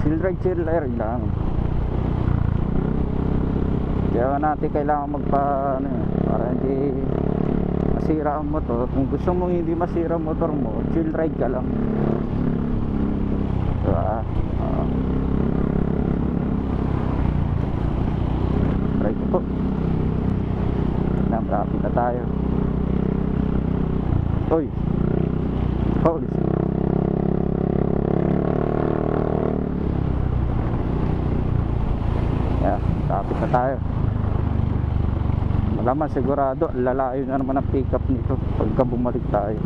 chill ride lang. Kaya natin kailangan ano, para hindi masira ang motor. Kung gusto mong hindi masira ang motor mo, chill ride ka lang, diba? Try ko po. Malapit na tayo. Hoy, holy shit. Yeah, malapit na tayo. Malaman sigurado lalayo na naman ang pick up nito pagka bumalik tayo.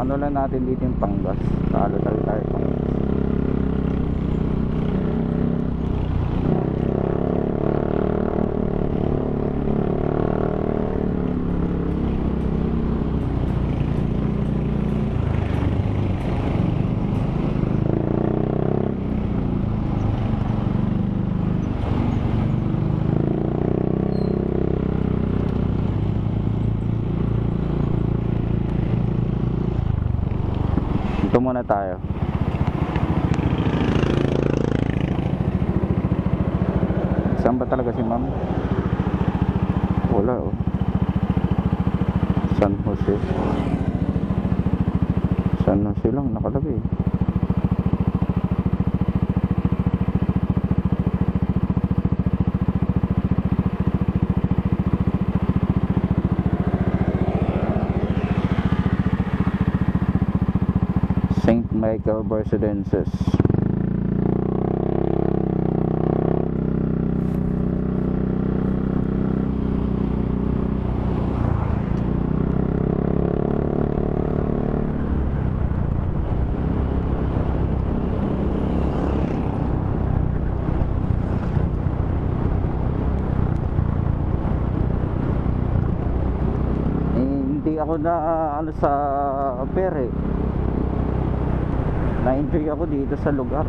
Ano lang natin dito yung panggas. Talo tayo panggas. Ito muna tayo. Saan ba talaga si ma'am? Wala oh. San Jose. San Jose lang nakalagay. St. Michael Residences. Hindi ako na ano sa pere. Na-enjoy ako dito sa lugar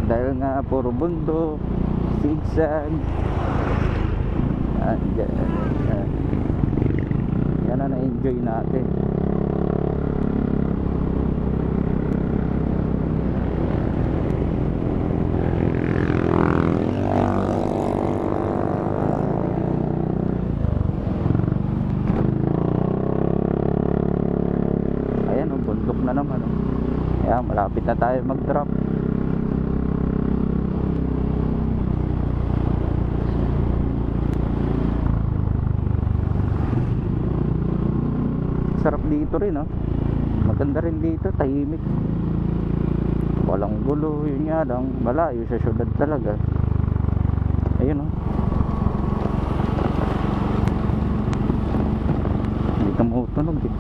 dahil nga puro bundok, zigzag. Yan na na-enjoy natin. Bundok na naman oh. Kaya malapit na tayo mag-drop. Sarap dito rin oh. Maganda rin dito, tahimik, walang gulo. Yun nga lang, malayo sa syudad talaga. Ayun oh. Hindi ka mahutunog eh.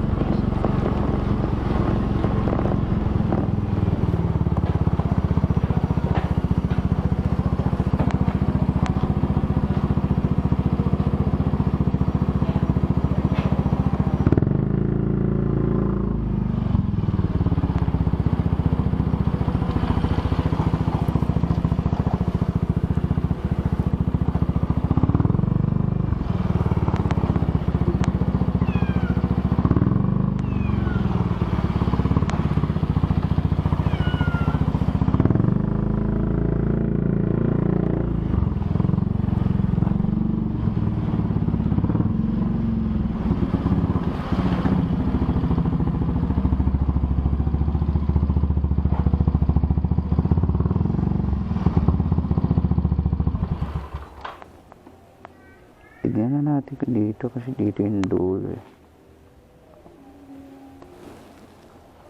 Tignan na natin dito kasi dito yung dulo eh.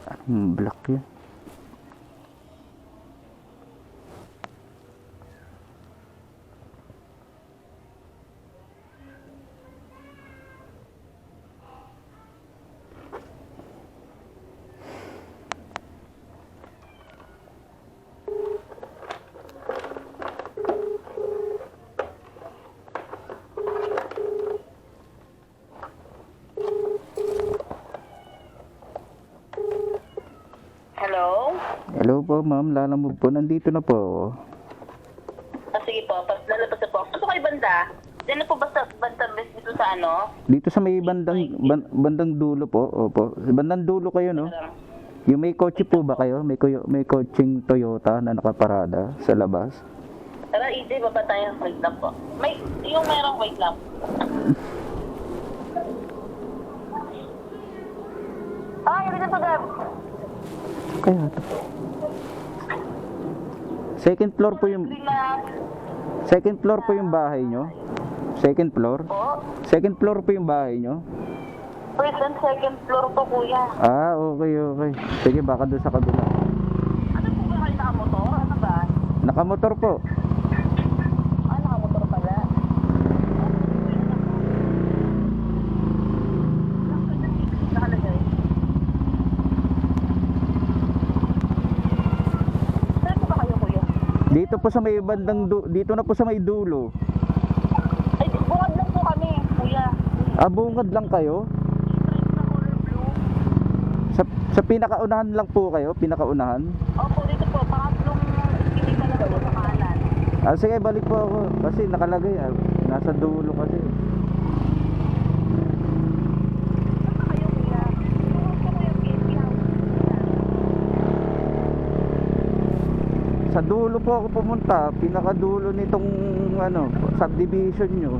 Anong block yun? Hello po ma'am, lalamove po. Nandito na po. Sige po, lalabas na po. Saan po kayo banda? Ano po ba sa Bantabes dito sa ano? Dito sa may bandang dulo po. Opo. Bandang dulo kayo, no? Yung may kotse po ba kayo? May coaching Toyota na nakaparada sa labas? Tara, EJ, baba tayo. Wait lang po. Yung merong wait lang. Ay, dito to, Gab. Kaya to. Second floor po yung bahay nyo? Second floor? Po? Second floor po yung bahay nyo? First and second floor po, kuya. Ah, okay. Sige, baka doon sa kabila. Ano po ba kayo nakamotor? Ano ba? Nakamotor po. Ah, nakamotor pala. Nakalagay. Saan po ba kayo, kuya? Dito po sa may dito na po sa may dulo. Ay, bungad lang po kami, kuya. Ah, bungad lang kayo? Straight na color blue. Sa pinakaunahan lang po kayo? Pinakaunahan? Opo, dito po. Pangatlong iskini pa lang po sa kanan. Ah, sige, balik po ako. Kasi nakalagay, nasa dulo kasi. Saan ba kayo, kuya? Saan po kuya, PNP house? Sa dulo po ako pumunta, pinakadulo nitong subdivision nyo.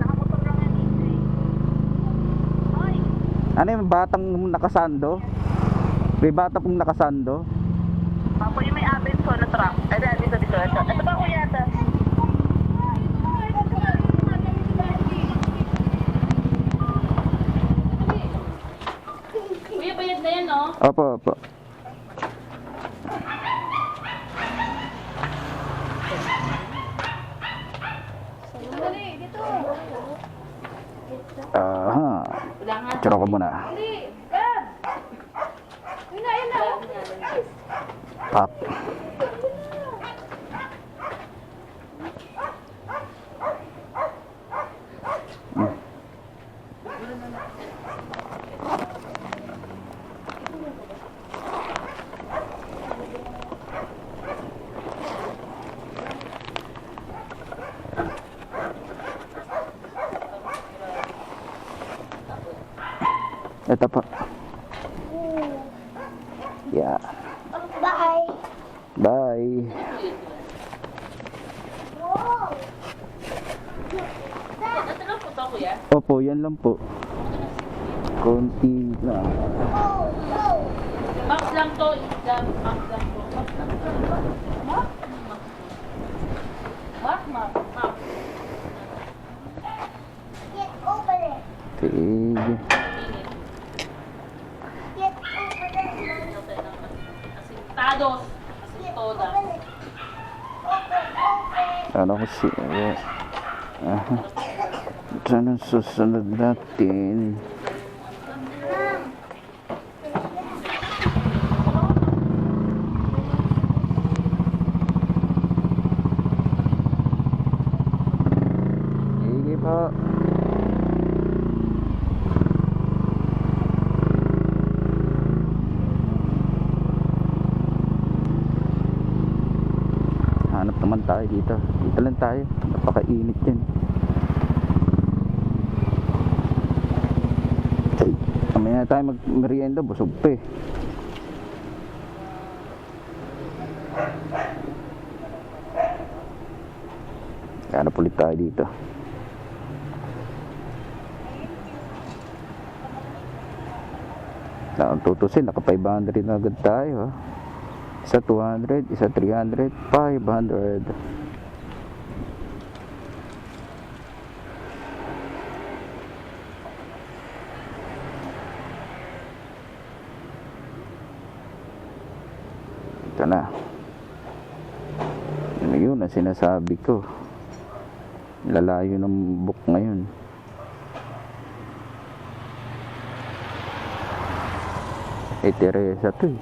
Nakamotor lang yan, EJ. Ay! Ano yung batang nakasando? May bata pong nakasando? Papo yung may Abenso na truck. Ay, dito. Ito ba, kuya? Ito. Kuya, bayad na yan, no? Opo. Dali, dito. Aha. Wala nga. Tsura ko muna. Dali, Gab! Yun na. Pop. Ito po. Yeah. Bye! Bye. Ito lang po to, kuya. Opo, yan lang po. Konti na. Max lang to. Max lang to. Max. Get over it. Sige. Get over it. Asintados. Asintoda. Ano kasi? Aha. Saan ang susunod natin? Sige po. Hanap naman tayo dito. Dito lang tayo. Napakainit yan. Mamaya na tayo mag-merienda. Busog pa eh. Hanap ulit tayo dito. Ang tutusin, naka 500 na agad tayo. Isa 200, isa 300, 500. Ito na. Yun ang sinasabi ko. Lalayo ng book ngayon. Teresa to eh.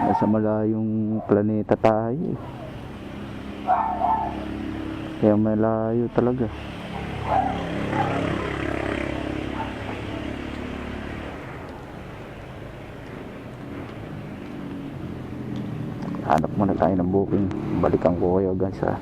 Nasa malayong planeta tayo eh. Kaya malayo talaga. Hanap muna tayo ng booking. Balikan ko kayo agad sa